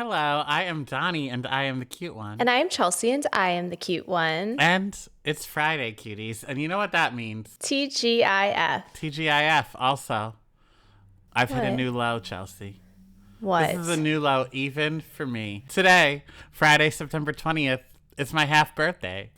Hello, I am Donny, and I am the cute one. And I am Chelsea, and I am the cute one. And it's Friday, cuties. And you know what that means? TGIF. TGIF, also. I've hit a What? new low, Chelsea. What? This is a new low, even for me. Today, Friday, September 20th, it's my half birthday.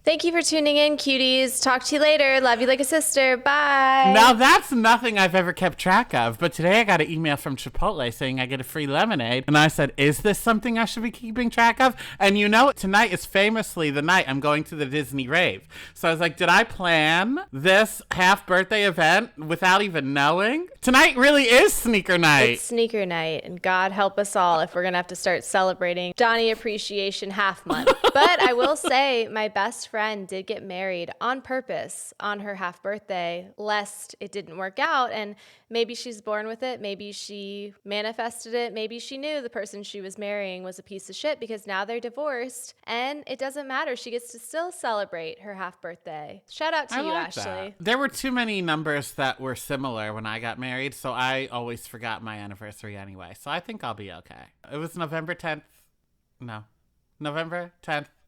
Thank you for tuning in, cuties. Talk to you later. Love you like a sister. Bye. Now, that's nothing I've ever kept track of, but today I got an email from Chipotle saying I get a free lemonade, and I said, is this something I should be keeping track of? And you know, tonight is famously the night I'm going to the Disney rave. So I was like, did I plan this half birthday event without even knowing? Tonight really is sneaker night. It's sneaker night, and God help us all if we're going to have to start celebrating Donny Appreciation Half Month. But I will say, my best friend did get married on purpose on her half birthday, lest it didn't work out. And maybe she's born with it. Maybe she manifested it. Maybe she knew the person she was marrying was a piece of shit because now they're divorced and it doesn't matter. She gets to still celebrate her half birthday. Shout out to you, like Ashley. That. There were too many numbers that were similar when I got married, so I always forgot my anniversary anyway. So I think I'll be okay. It was November 10th.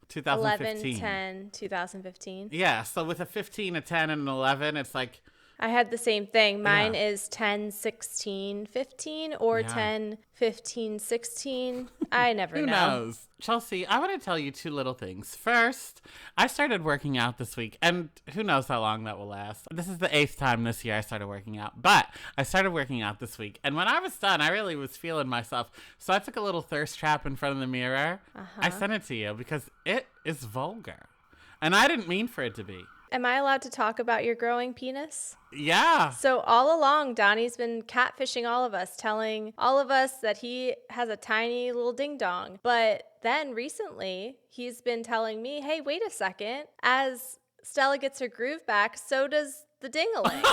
2015. 11/10/2015. Yeah, so with a 15, a 10, and an 11, it's like... I had the same thing. Mine is 10/16/15 or 10/15/16. I never know. Who knows? Chelsea, I want to tell you two little things. First, I started working out this week, and who knows how long that will last. This is the 8th time this year I started working out, but I started working out this week, and when I was done, I really was feeling myself. So I took a little thirst trap in front of the mirror. I sent it to you because it is vulgar, and I didn't mean for it to be. Am I allowed to talk about your growing penis? Yeah. So all along, Donnie's been catfishing all of us, telling all of us that he has a tiny little ding-dong. But then recently, he's been telling me, hey, wait a second. As Stella gets her groove back, so does the ding-a-ling.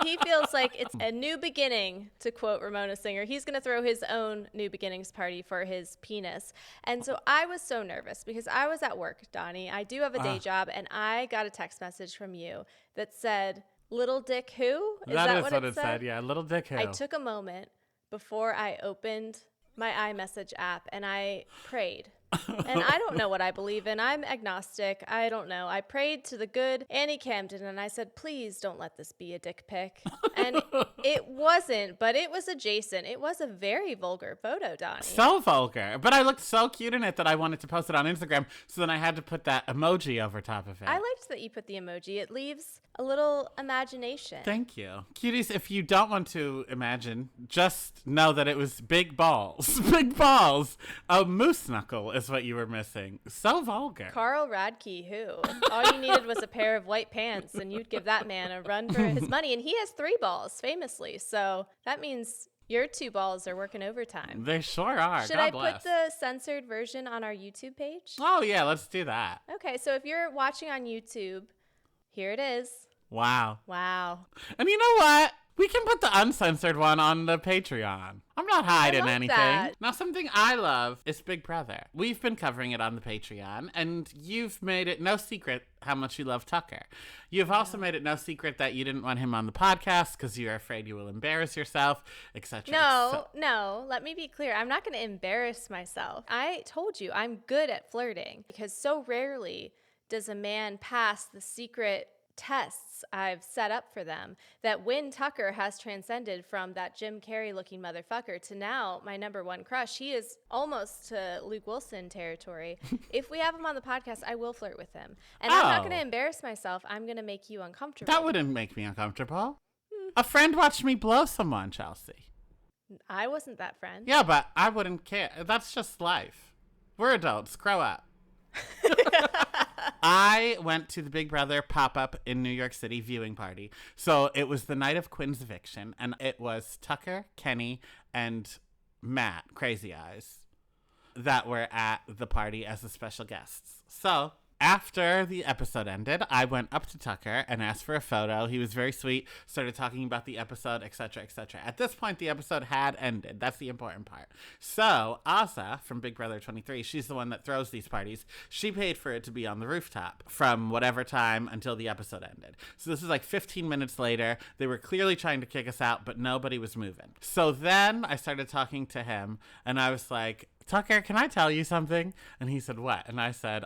He feels like it's a new beginning, to quote Ramona Singer. He's going to throw his own new beginnings party for his penis. And so I was so nervous because I was at work, Donnie. I do have a day job, and I got a text message from you that said, little dick who? That is what it said? Yeah, little dick who. I took a moment before I opened my iMessage app, and I prayed. And I don't know what I believe in. I'm agnostic. I don't know. I prayed to the good Annie Camden, and I said, please don't let this be a dick pic. And it wasn't, but it was adjacent. It was a very vulgar photo, Donnie. So vulgar. But I looked so cute in it that I wanted to post it on Instagram, so then I had to put that emoji over top of it. I liked that you put the emoji. It leaves a little imagination. Thank you. Cuties, if you don't want to imagine, just know that it was big balls. Big balls. A moose knuckle is what you were missing. So vulgar. Carl Radke, who? All you needed was a pair of white pants, and you'd give that man a run for his money. And he has 3 balls, famously. So that means your 2 balls are working overtime. They sure are. Should God I bless. put the censored version on our YouTube page? Oh, yeah, let's do that. Okay, so if you're watching on YouTube, here it is. Wow. Wow. And you know what? We can put the uncensored one on the Patreon. I'm not hiding anything. That. Now, something I love is Big Brother. We've been covering it on the Patreon, and you've made it no secret how much you love Tucker. You've also made it no secret that you didn't want him on the podcast because you're afraid you will embarrass yourself, etc. No, let me be clear. I'm not going to embarrass myself. I told you I'm good at flirting because so rarely does a man pass the secret tests I've set up for them, that when Tucker has transcended from that Jim Carrey looking motherfucker to now my number one crush, he is almost to Luke Wilson territory. If we have him on the podcast, I will flirt with him. And I'm not going to embarrass myself. I'm going to make you uncomfortable. That wouldn't make me uncomfortable. A friend watched me blow someone, Chelsea. I wasn't that friend. Yeah, but I wouldn't care. That's just life. We're adults. Grow up. I went to the Big Brother pop-up in New York City viewing party. So it was the night of Quinn's eviction, and it was Tucker, Kenny, and Matt, Crazy Eyes, that were at the party as the special guests. So after the episode ended, I went up to Tucker and asked for a photo. He was very sweet, started talking about the episode, etc., etc. At this point, the episode had ended. That's the important part. So, Asa from Big Brother 23, she's the one that throws these parties. She paid for it to be on the rooftop from whatever time until the episode ended. So this is like 15 minutes later. They were clearly trying to kick us out, but nobody was moving. So then I started talking to him, and I was like, Tucker, can I tell you something? And he said, what? And I said,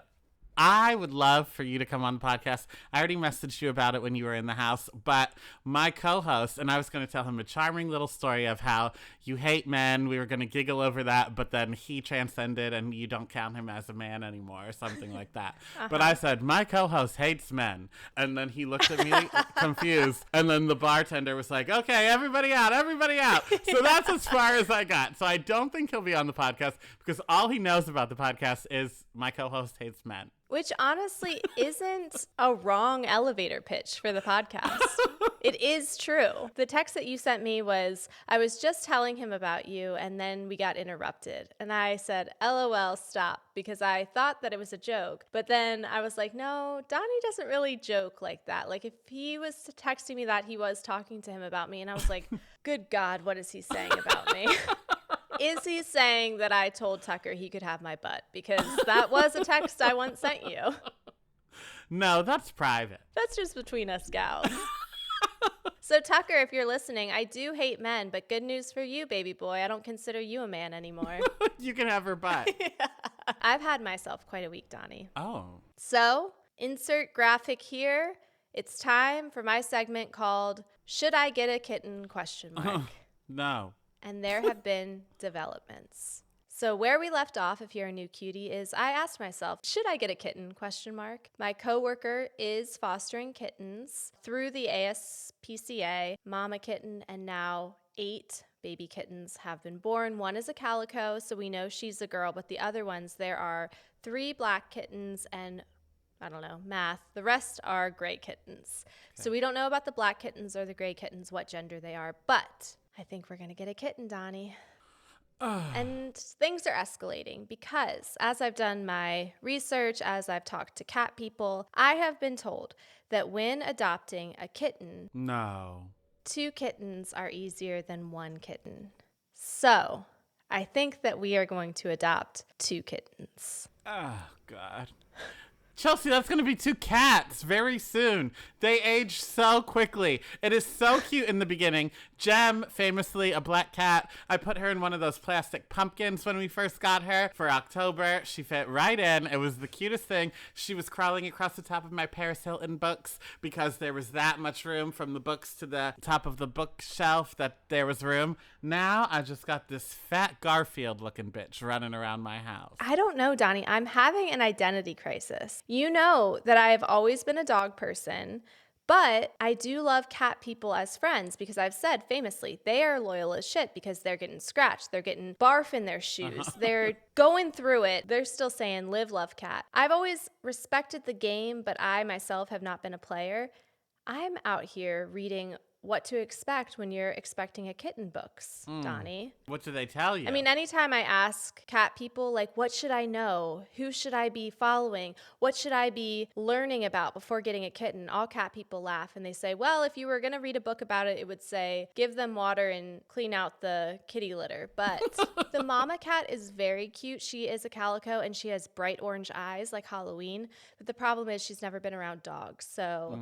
I would love for you to come on the podcast. I already messaged you about it when you were in the house, but my co-host, and I was going to tell him a charming little story of how you hate men. We were going to giggle over that, but then he transcended and you don't count him as a man anymore or something like that. But I said, my co-host hates men. And then he looked at me confused. And then the bartender was like, okay, everybody out, everybody out. So that's as far as I got. So I don't think he'll be on the podcast because all he knows about the podcast is my co-host hates men. Which honestly isn't a wrong elevator pitch for the podcast. It is true. The text that you sent me was, I was just telling him about you and then we got interrupted. And I said, LOL, stop, because I thought that it was a joke. But then I was like, no, Donny doesn't really joke like that. Like if he was texting me that, he was talking to him about me. And I was like, good God, what is he saying about me? Is he saying that I told Tucker he could have my butt? Because that was a text I once sent you. No, that's private. That's just between us gals. So Tucker, if you're listening, I do hate men, but good news for you, baby boy. I don't consider you a man anymore. You can have her butt. Yeah. I've had myself quite a week, Donny. Oh. So insert graphic here. It's time for my segment called Should I Get a Kitten? ? No. And there have been developments. So where we left off, if you're a new cutie, is I asked myself, should I get a kitten? ? My coworker is fostering kittens through the ASPCA, mama kitten, and now 8 baby kittens have been born. One is a calico, so we know she's a girl, but the other ones, there are 3 black kittens and I don't know, math. The rest are gray kittens. Okay. So we don't know about the black kittens or the gray kittens, what gender they are, but I think we're going to get a kitten, Donny. And things are escalating because as I've done my research, as I've talked to cat people, I have been told that when adopting a kitten, 2 kittens are easier than 1 kitten. So I think that we are going to adopt 2 kittens. Oh, God. Chelsea, that's going to be 2 cats very soon. They age so quickly. It is so cute in the beginning. Jem, famously a black cat, I put her in one of those plastic pumpkins when we first got her for October. She fit right in. It was the cutest thing. She was crawling across the top of my Paris Hilton books because there was that much room from the books to the top of the bookshelf that there was room. Now I just got this fat Garfield looking bitch running around my house. I don't know, Donny. I'm having an identity crisis. You know that I've always been a dog person, but I do love cat people as friends because I've said famously, they are loyal as shit because they're getting scratched. They're getting barf in their shoes. They're going through it. They're still saying live, love, cat. I've always respected the game, but I myself have not been a player. I'm out here reading what to expect when you're expecting a kitten books, Donny. What do they tell you? I mean, anytime I ask cat people, like, what should I know? Who should I be following? What should I be learning about before getting a kitten? All cat people laugh and they say, well, if you were going to read a book about it, it would say, give them water and clean out the kitty litter. But the mama cat is very cute. She is a calico and she has bright orange eyes like Halloween. But the problem is she's never been around dogs. So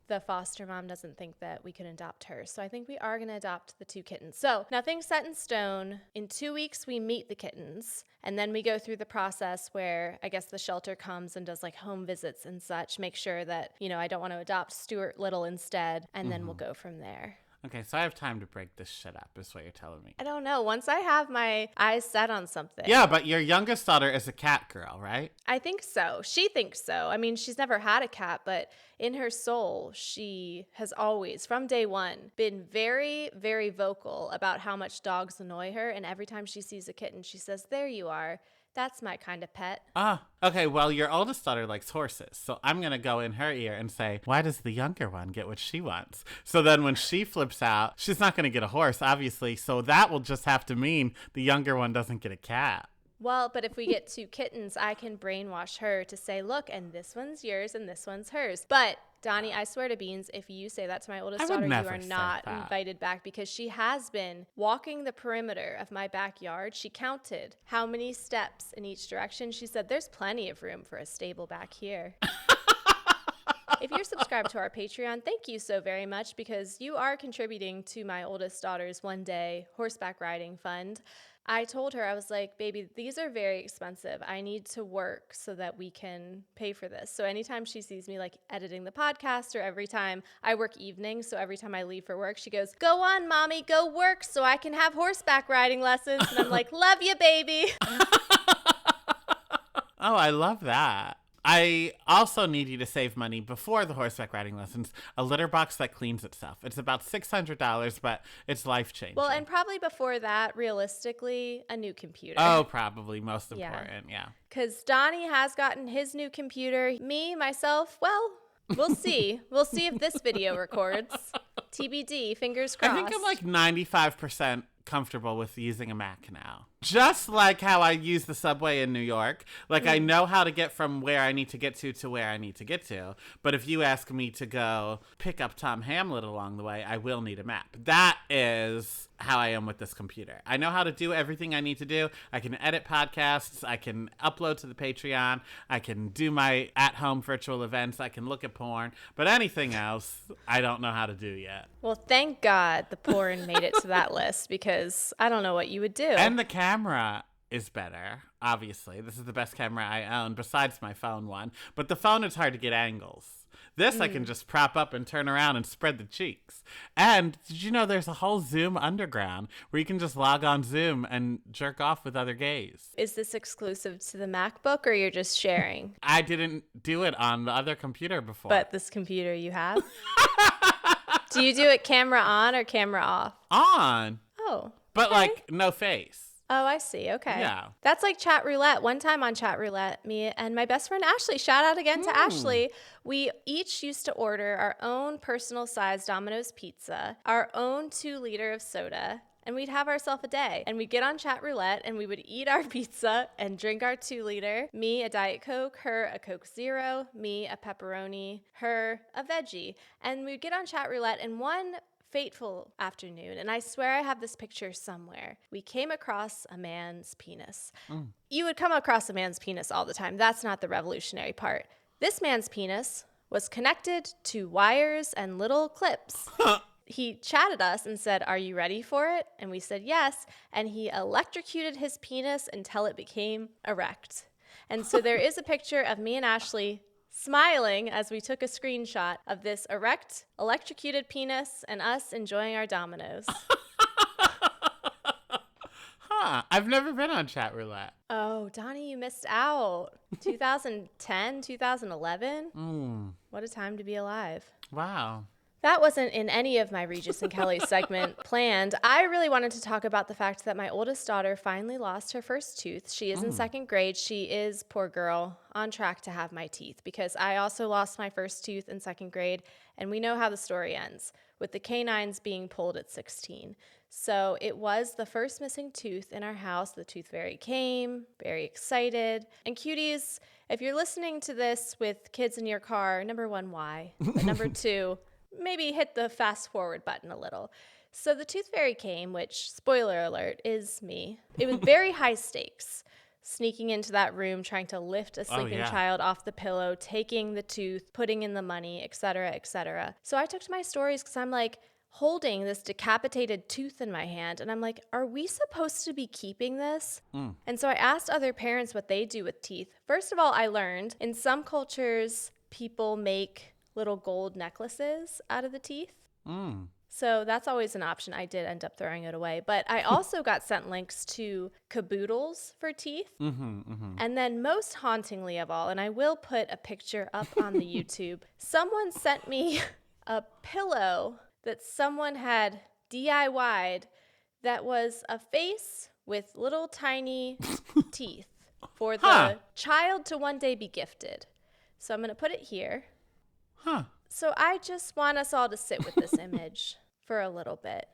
the foster mom doesn't think that we can adopt her. So I think we are going to adopt the 2 kittens. So nothing's set in stone. In 2 weeks, we meet the kittens. And then we go through the process where I guess the shelter comes and does like home visits and such. Make sure that, you know, I don't want to adopt Stuart Little instead. And then we'll go from there. Okay, so I have time to break this shit up, is what you're telling me. I don't know. Once I have my eyes set on something. Yeah, but your youngest daughter is a cat girl, right? I think so. She thinks so. I mean, she's never had a cat, but in her soul, she has always, from day one, been very, very vocal about how much dogs annoy her. And every time she sees a kitten, she says, there you are. That's my kind of pet. Okay, well, your oldest daughter likes horses, so I'm going to go in her ear and say, why does the younger one get what she wants? So then when she flips out, she's not going to get a horse, obviously, so that will just have to mean the younger one doesn't get a cat. Well, but if we get 2 kittens, I can brainwash her to say, look, and this one's yours and this one's hers. But Donny, I swear to beans, if you say that to my oldest daughter, you are not invited back, because she has been walking the perimeter of my backyard. She counted how many steps in each direction. She said, there's plenty of room for a stable back here. If you're subscribed to our Patreon, thank you so very much, because you are contributing to my oldest daughter's one-day horseback riding fund. I told her, I was like, baby, these are very expensive. I need to work so that we can pay for this. So anytime she sees me like editing the podcast, or every time I work evenings, so every time I leave for work, she goes, go on, mommy, go work so I can have horseback riding lessons. And I'm like, love you, baby. Oh, I love that. I also need you to save money before the horseback riding lessons. A litter box that cleans itself. It's about $600, but it's life-changing. Well, and probably before that, realistically, a new computer. Oh, probably most important, yeah. Because Donny has gotten his new computer. Me, myself, well, we'll see. We'll see if this video records. TBD, fingers crossed. I think I'm like 95% comfortable with using a Mac now. Just like how I use the subway in New York. Like, I know how to get from where I need to get to where I need to get to. But if you ask me to go pick up Tom Hamlet along the way, I will need a map. That is how I am with this computer. I know how to do everything I need to do. I can edit podcasts. I can upload to the Patreon. I can do my at-home virtual events. I can look at porn. But anything else, I don't know how to do yet. Well, thank God the porn made it to that list, because I don't know what you would do. And the camera is better, obviously. This is the best camera I own, besides my phone one. But the phone is hard to get angles. This I can just prop up and turn around and spread the cheeks. And did you know there's a whole Zoom underground where you can just log on Zoom and jerk off with other gays? Is this exclusive to the MacBook, or you're just sharing? I didn't do it on the other computer before. But this computer you have? Do you do it camera on or camera off? On. Oh. But okay. like no face. Oh, I see. Okay. Yeah. That's like Chat Roulette. One time on Chat Roulette, me and my best friend Ashley, shout out again to Ashley, we each used to order our own personal size Domino's pizza, our own 2-liter of soda, and we'd have ourselves a day. And we'd get on Chat Roulette and we would eat our pizza and drink our 2-liter. Me, a Diet Coke, her, a Coke Zero, me, a pepperoni, her, a veggie. And we'd get on Chat Roulette, and one fateful afternoon, and I swear I have this picture somewhere, we came across a man's penis. You would come across a man's penis all the time. That's not the revolutionary part. This man's penis was connected to wires and little clips. He chatted us and said, are you ready for it? And we said yes, and he electrocuted his penis until it became erect. And so there is a picture of me and Ashley smiling as we took a screenshot of this erect, electrocuted penis and us enjoying our Dominoes. I've never been on Chat Roulette. Oh, Donny, you missed out. 2010, 2011? What a time to be alive. Wow. That wasn't in any of my Regis and Kelly segment planned. I really wanted to talk about the fact that my oldest daughter finally lost her first tooth. She is in 2nd grade. She is, poor girl, on track to have my teeth, because I also lost my first tooth in 2nd grade, and we know how the story ends, with the canines being pulled at 16. So it was the first missing tooth in our house. The tooth fairy came, very excited. And cuties, if you're listening to this with kids in your car, number 1, why? But number 2, maybe hit the fast forward button a little. So the tooth fairy came, which, spoiler alert, is me. It was very high stakes. Sneaking into that room, trying to lift a sleeping child off the pillow, taking the tooth, putting in the money, etc., etc. So I took to my stories because I'm like holding this decapitated tooth in my hand, and I'm like, are we supposed to be keeping this? And so I asked other parents what they do with teeth. First of all, I learned in some cultures, people make little gold necklaces out of the teeth. So that's always an option. I did end up throwing it away. But I also got sent links to caboodles for teeth. And then most hauntingly of all, and I will put a picture up on the YouTube, someone sent me a pillow that someone had DIY'd that was a face with little tiny teeth for the child to one day be gifted. So I'm going to put it here. So I just want us all to sit with this image for a little bit.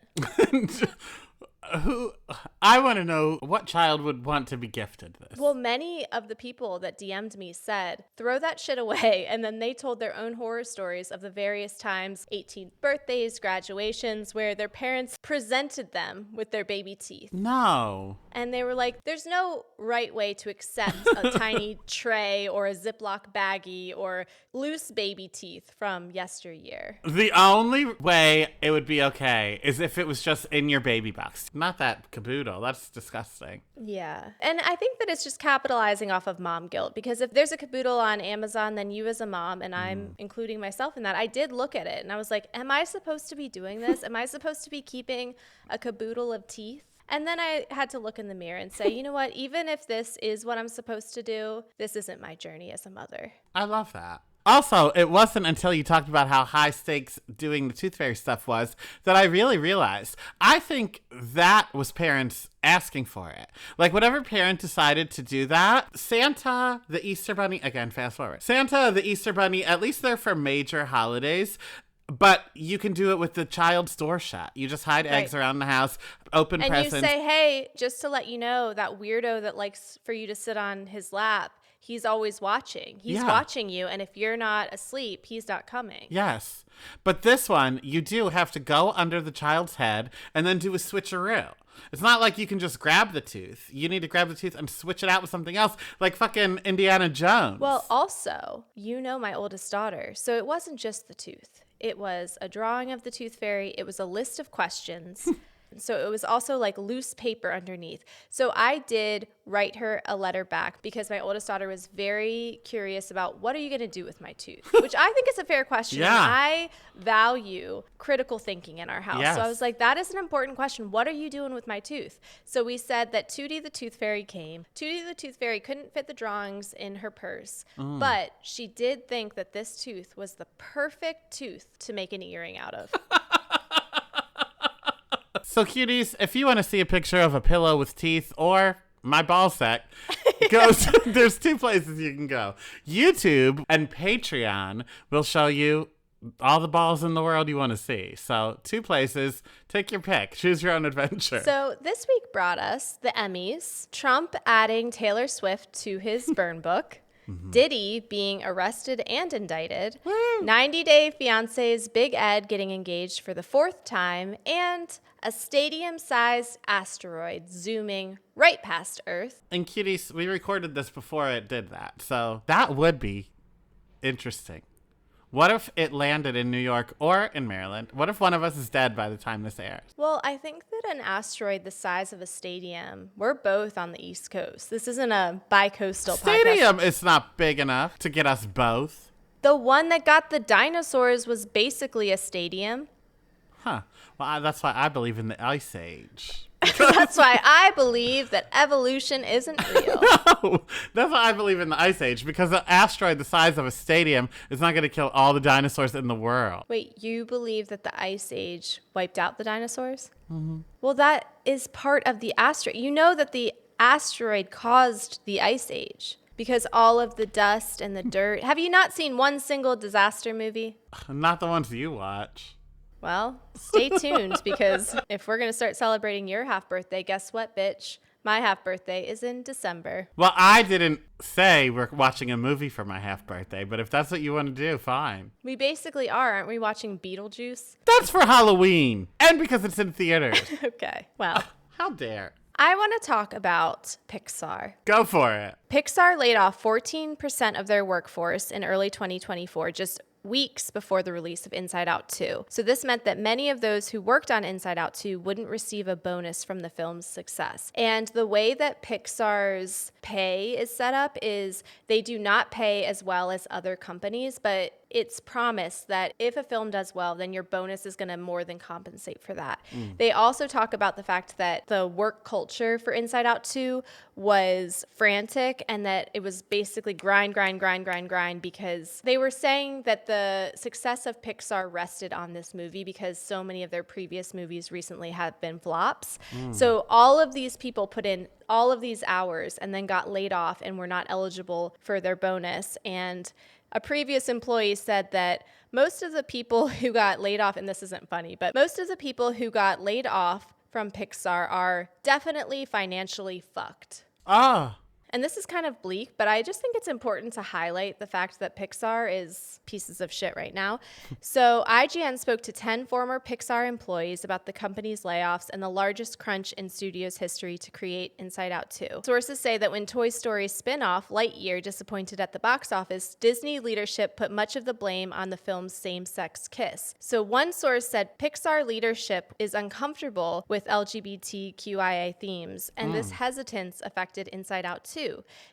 I want to know what child would want to be gifted this. Well, many of the people that DM'd me said, throw that shit away. And then they told their own horror stories of the various times, 18th birthdays, graduations, where their parents presented them with their baby teeth. No. And they were like, there's no right way to accept a tiny tray or a Ziploc baggie or loose baby teeth from yesteryear. The only way it would be okay is if it was just in your baby box. Not that caboodle. That's disgusting. Yeah. And I think that it's just capitalizing off of mom guilt, because if there's a caboodle on Amazon, then you as a mom, and I'm including myself in that, I did look at it and I was like, am I supposed to be doing this? Am I supposed to be keeping a caboodle of teeth? And then I had to look in the mirror and say, you know what? Even if this is what I'm supposed to do, this isn't my journey as a mother. I love that. Also, it wasn't until you talked about how high stakes doing the Tooth Fairy stuff was that I really realized. I think that was parents asking for it. Like, whatever parent decided to do that, Santa, the Easter Bunny, again, fast forward. Santa, the Easter Bunny, at least they're for major holidays. But you can do it with the child's door shut. You just hide eggs around the house, open presents. And you say, hey, just to let you know, that weirdo that likes for you to sit on his lap, he's always watching. He's watching you. And if you're not asleep, he's not coming. Yes. But this one, you do have to go under the child's head and then do a switcheroo. It's not like you can just grab the tooth. You need to grab the tooth and switch it out with something else, like fucking Indiana Jones. Well, also, you know my oldest daughter, so it wasn't just the tooth. It was a drawing of the Tooth Fairy. It was a list of questions. So it was also like loose paper underneath. So I did write her a letter back because my oldest daughter was very curious about, what are you going to do with my tooth? Which I think is a fair question. Yeah. And I value critical thinking in our house. Yes. So I was like, that is an important question. What are you doing with my tooth? So we said that Tootie the Tooth Fairy came. Tootie the Tooth Fairy couldn't fit the drawings in her purse, but she did think that this tooth was the perfect tooth to make an earring out of. So, cuties, if you want to see a picture of a pillow with teeth or my ball sack, there's two places you can go. YouTube and Patreon will show you all the balls in the world you want to see. So, two places. Take your pick. Choose your own adventure. So this week brought us the Emmys, Trump adding Taylor Swift to his burn book, Diddy being arrested and indicted, 90 Day Fiancé's Big Ed getting engaged for the fourth time, and a stadium-sized asteroid zooming right past Earth. And cuties, we recorded this before it did that. So that would be interesting. What if it landed in New York or in Maryland? What if one of us is dead by the time this airs? Well, I think that an asteroid the size of a stadium, we're both on the East Coast. This isn't a bi-coastal Stadium is not big enough to get us both. The one that got the dinosaurs was basically a stadium. Huh. Well, that's why I believe in the Ice Age. That's why I believe that evolution isn't real. No, that's why I believe in the Ice Age, because an asteroid the size of a stadium is not going to kill all the dinosaurs in the world. Wait, you believe that the Ice Age wiped out the dinosaurs? Mm-hmm. Well, that is part of the asteroid. You know that the asteroid caused the Ice Age because all of the dust and the dirt. Have you not seen one single disaster movie? Not the ones you watch. Well, stay tuned, because if we're going to start celebrating your half birthday, guess what, bitch? My half birthday is in December. Well, I didn't say we're watching a movie for my half birthday, but if that's what you want to do, fine. We basically are. Aren't we watching Beetlejuice? That's for Halloween, and because it's in theaters. Okay, well. How dare. I want to talk about Pixar. Go for it. Pixar laid off 14% of their workforce in early 2024, just weeks before the release of Inside Out 2. So this meant that many of those who worked on Inside Out 2 wouldn't receive a bonus from the film's success. And the way that Pixar's pay is set up is they do not pay as well as other companies, but it's promised that if a film does well, then your bonus is going to more than compensate for that. They also talk about the fact that the work culture for Inside Out 2 was frantic and that it was basically grind, because they were saying that the success of Pixar rested on this movie because so many of their previous movies recently have been flops. So all of these people put in all of these hours and then got laid off and were not eligible for their bonus. And a previous employee said that most of the people who got laid off, and this isn't funny, but most of the people who got laid off from Pixar are definitely financially fucked. Oh. And this is kind of bleak, but I just think it's important to highlight the fact that Pixar is pieces of shit right now. So IGN spoke to 10 former Pixar employees about the company's layoffs and the largest crunch in studio's history to create Inside Out 2. Sources say that when Toy Story's spin-off, Lightyear, disappointed at the box office, Disney leadership put much of the blame on the film's same-sex kiss. So one source said Pixar leadership is uncomfortable with LGBTQIA themes, and this hesitance affected Inside Out 2.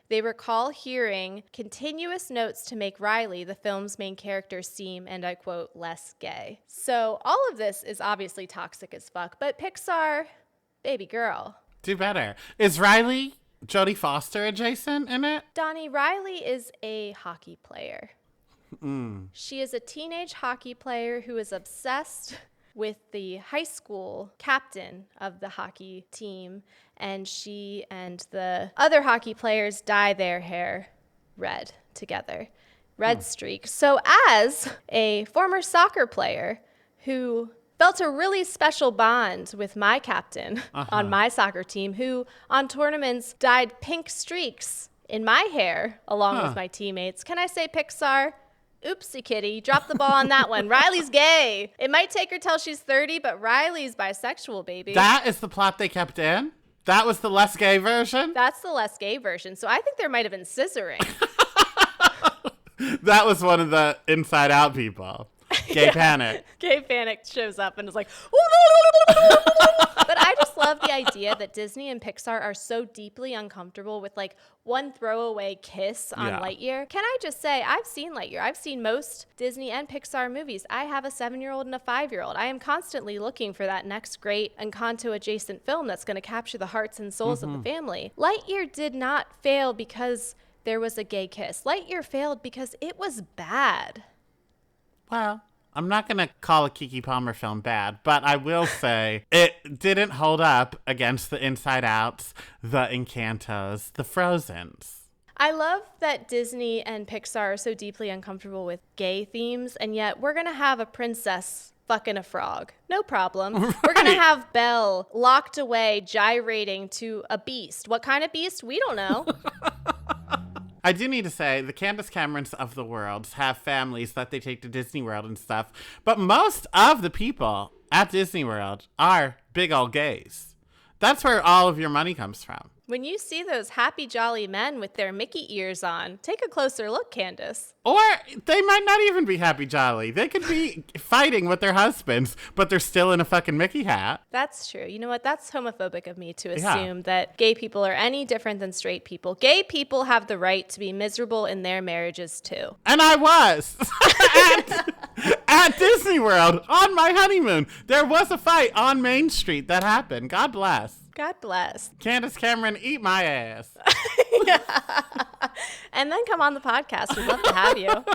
They recall hearing continuous notes to make Riley, the film's main character, seem, and I quote, less gay. So all of this is obviously toxic as fuck, but Pixar, baby girl. Do better. Is Riley Jodie Foster adjacent in it? Donny, Riley is a hockey player. She is a teenage hockey player who is obsessed with the high school captain of the hockey team, and she and the other hockey players dye their hair red together. Red streak. So as a former soccer player who felt a really special bond with my captain on my soccer team, who on tournaments dyed pink streaks in my hair along with my teammates, can I say, Pixar, oopsie kitty, drop the ball on that one. Riley's gay. It might take her till she's 30, but Riley's bisexual, baby. That is the plot they kept in? That was the less gay version? That's the less gay version. So I think there might have been scissoring. That was one of the Inside Out people. Gay Panic. Gay Panic shows up and is like, but I just love the idea that Disney and Pixar are so deeply uncomfortable with like one throwaway kiss on Lightyear. Can I just say, I've seen Lightyear. I've seen most Disney and Pixar movies. I have a 7-year-old and a 5-year-old. I am constantly looking for that next great Encanto adjacent film that's going to capture the hearts and souls of the family. Lightyear did not fail because there was a gay kiss. Lightyear failed because it was bad. Well, I'm not going to call a Keke Palmer film bad, but I will say it didn't hold up against the Inside Outs, the Encantos, the Frozens. I love that Disney and Pixar are so deeply uncomfortable with gay themes, and yet we're going to have a princess fucking a frog. No problem. Right. We're going to have Belle locked away, gyrating to a beast. What kind of beast? We don't know. I do need to say, the Candace Camerons of the world have families that they take to Disney World and stuff, but most of the people at Disney World are big old gays. That's where all of your money comes from. When you see those happy, jolly men with their Mickey ears on, take a closer look, Candace. Or they might not even be happy, jolly. They could be fighting with their husbands, but they're still in a fucking Mickey hat. That's true. You know what? That's homophobic of me to assume that gay people are any different than straight people. Gay people have the right to be miserable in their marriages, too. And I was. At Disney World, on my honeymoon, there was a fight on Main Street that happened. God bless. God bless. Candace Cameron, eat my ass. Yeah. And then come on the podcast. We'd love to have you.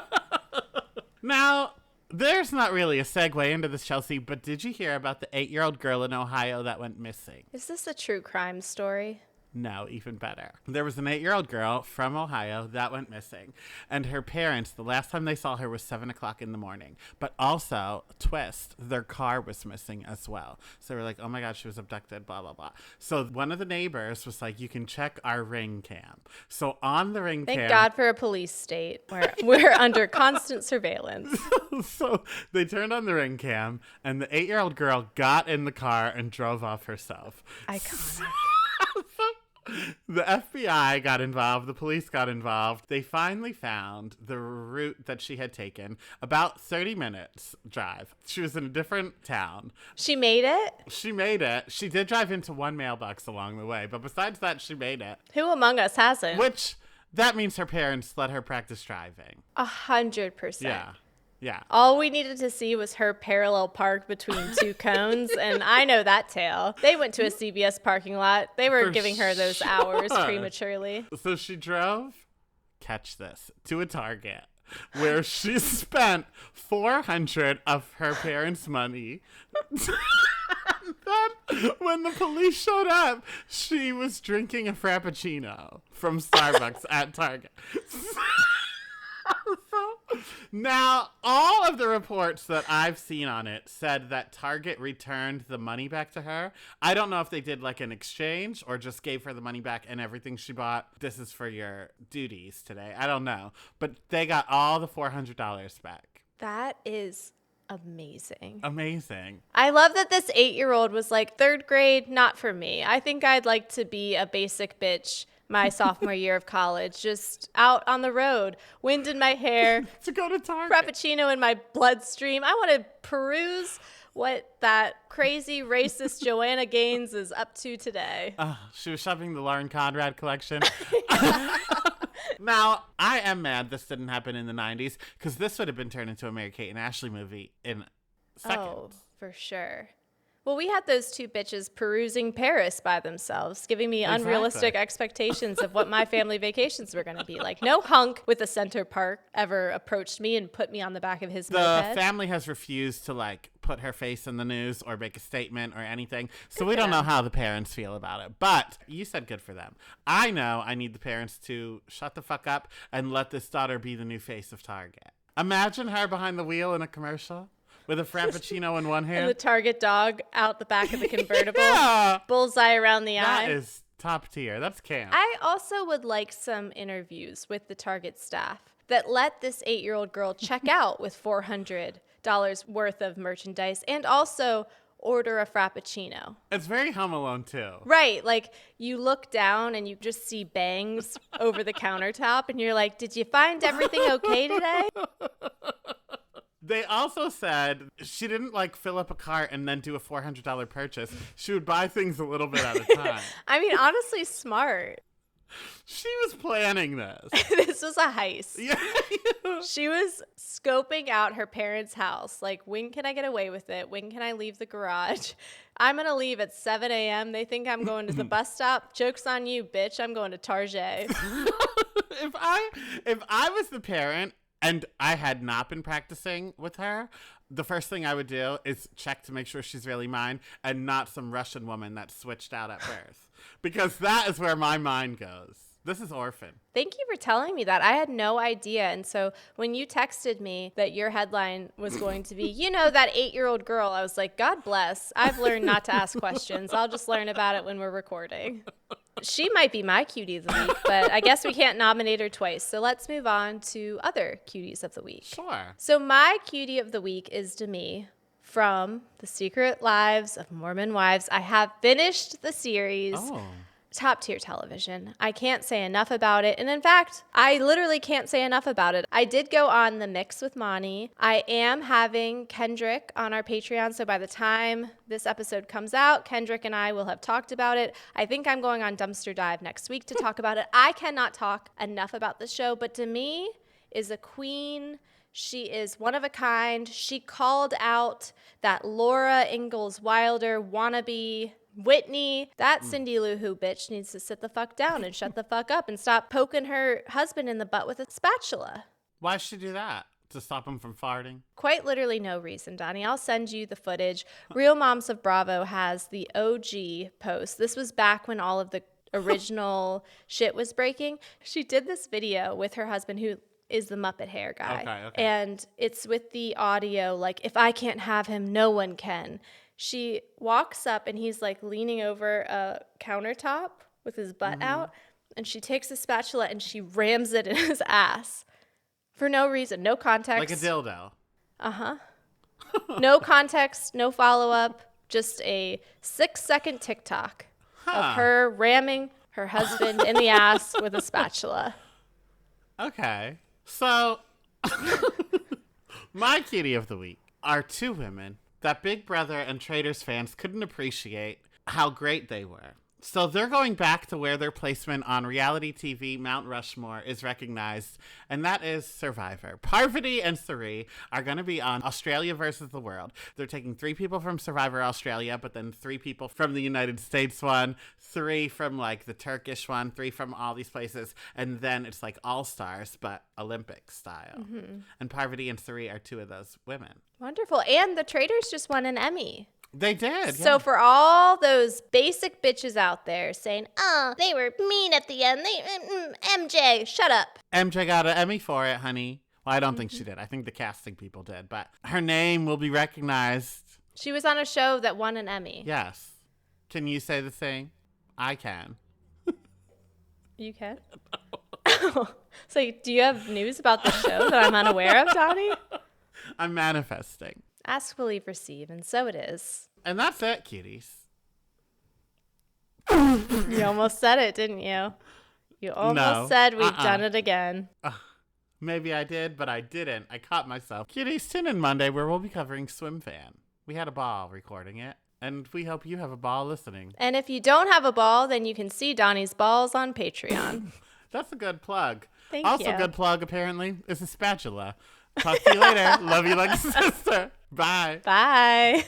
Now, there's not really a segue into this, Chelsea, but did you hear about the 8-year-old girl in Ohio that went missing? Is this a true crime story? No, even better. There was an 8-year-old girl from Ohio that went missing, and her parents, the last time they saw her was 7 o'clock in the morning. But also, twist, their car was missing as well. So we're like, oh my God, she was abducted, blah, blah, blah. So one of the neighbors was like, you can check our ring cam. So on the ring cam. Thank God for a police state where we're under constant surveillance. So they turned on the ring cam, and the 8-year-old girl got in the car and drove off herself. Iconic. The FBI got involved. The police got involved. They finally found the route that she had taken, about 30 minutes drive. She was in a different town. She made it? She made it. She did drive into one mailbox along the way, but besides that, she made it. Who among us hasn't? Which, that means her parents let her practice driving. 100%. Yeah. Yeah. All we needed to see was her parallel park between two cones, and I know that tale. They went to a CVS parking lot. They were giving her those hours prematurely. So she drove, catch this, to a Target where she spent $400 of her parents' money. And then when the police showed up, she was drinking a Frappuccino from Starbucks at Target. So Now, all of the reports that I've seen on it said that Target returned the money back to her. I don't know if they did like an exchange or just gave her the money back and everything she bought. This is for your duties today. I don't know. But they got all the $400 back. That is amazing. Amazing. I love that this 8-year-old was like, 3rd grade, not for me. I think I'd like to be a basic bitch my sophomore year of college, just out on the road, wind in my hair, to go to Target, Frappuccino in my bloodstream. I want to peruse what that crazy racist Joanna Gaines is up to today. She was shopping the Lauren Conrad collection. Now, I am mad this didn't happen in the 90s because this would have been turned into a Mary-Kate and Ashley movie in seconds. Oh, for sure. Well, we had those two bitches perusing Paris by themselves, giving me unrealistic expectations of what my family vacations were going to be like. No hunk with a Center Park ever approached me and put me on the back of his moped. The family has refused to like put her face in the news or make a statement or anything. So we don't know how the parents feel about it. But you said good for them. I know I need the parents to shut the fuck up and let this daughter be the new face of Target. Imagine her behind the wheel in a commercial. With a Frappuccino in one hand. And the Target dog out the back of the convertible. Yeah. Bullseye around the eye. That is top tier. That's camp. I also would like some interviews with the Target staff that let this 8-year-old girl check out with $400 worth of merchandise and also order a Frappuccino. It's very Home Alone too. Right. Like you look down and you just see bangs over the countertop and you're like, did you find everything okay today? They also said she didn't like fill up a cart and then do a $400 purchase. She would buy things a little bit at a time. I mean, honestly, smart. She was planning this. This was a heist. Yeah. She was scoping out her parents' house. Like, when can I get away with it? When can I leave the garage? I'm going to leave at 7 a.m. They think I'm going to the bus stop. Joke's on you, bitch. I'm going to Target. If I was the parent, and I had not been practicing with her, the first thing I would do is check to make sure she's really mine and not some Russian woman that switched out at birth. Because that is where my mind goes. This is orphan. Thank you for telling me that. I had no idea. And so when you texted me that your headline was going to be, you know, that 8-year-old girl, I was like, God bless. I've learned not to ask questions. I'll just learn about it when we're recording. She might be my cutie of the week, but I guess we can't nominate her twice. So let's move on to other cuties of the week. Sure. So my cutie of the week is Demi from The Secret Lives of Mormon Wives. I have finished the series. Oh. Top tier television. I can't say enough about it. And in fact, I literally can't say enough about it. I did go on the mix with Monty. I am having Kendrick on our Patreon. So by the time this episode comes out, Kendrick and I will have talked about it. I think I'm going on Dumpster Dive next week to talk about it. I cannot talk enough about the show, but Demi is a queen. She is one of a kind. She called out that Laura Ingalls Wilder wannabe Whitney. That Cindy Lou Who bitch needs to sit the fuck down and shut the fuck up and stop poking her husband in the butt with a spatula. Why should she do that? To stop him from farting? Quite literally no reason, Donny. I'll send you the footage. Real Moms of Bravo has the OG post. This was back when all of the original shit was breaking. She did this video with her husband who is the Muppet hair guy. Okay. And it's with the audio like, if I can't have him, no one can. She walks up and he's like leaning over a countertop with his butt out. And she takes a spatula and she rams it in his ass for no reason, no context. Like a dildo. Uh-huh. No context, no follow-up, just a 6-second TikTok of her ramming her husband in the ass with a spatula. Okay. So, my cutie of the week are two women that Big Brother and Traitors fans couldn't appreciate how great they were. So they're going back to where their placement on reality TV Mount Rushmore is recognized, and that is Survivor. Parvati and Suri are going to be on Australia versus the World. They're taking 3 people from Survivor Australia, but then 3 people from the United States one, 3 from like the Turkish one, 3 from all these places, and then it's like all-stars, but Olympic style. Mm-hmm. And Parvati and Suri are 2 of those women. Wonderful. And the Traitors just won an Emmy. They did. So for all those basic bitches out there saying, oh, they were mean at the end. MJ, shut up. MJ got an Emmy for it, honey. Well, I don't think she did. I think the casting people did. But her name will be recognized. She was on a show that won an Emmy. Yes. Can you say the thing? I can. You can? So do you have news about the show that I'm unaware of, Donny? I'm manifesting. Ask, believe, receive, and so it is. And that's it, cuties. You almost said it, didn't you? You almost said we've done it again. Maybe I did, but I didn't. I caught myself. Cuties, tune in Monday where we'll be covering Swim Fan. We had a ball recording it, and we hope you have a ball listening. And if you don't have a ball, then you can see Donnie's balls on Patreon. That's a good plug. Thank you. Also, good plug, apparently, is a spatula. Talk to you later. Love you like a sister. Bye. Bye.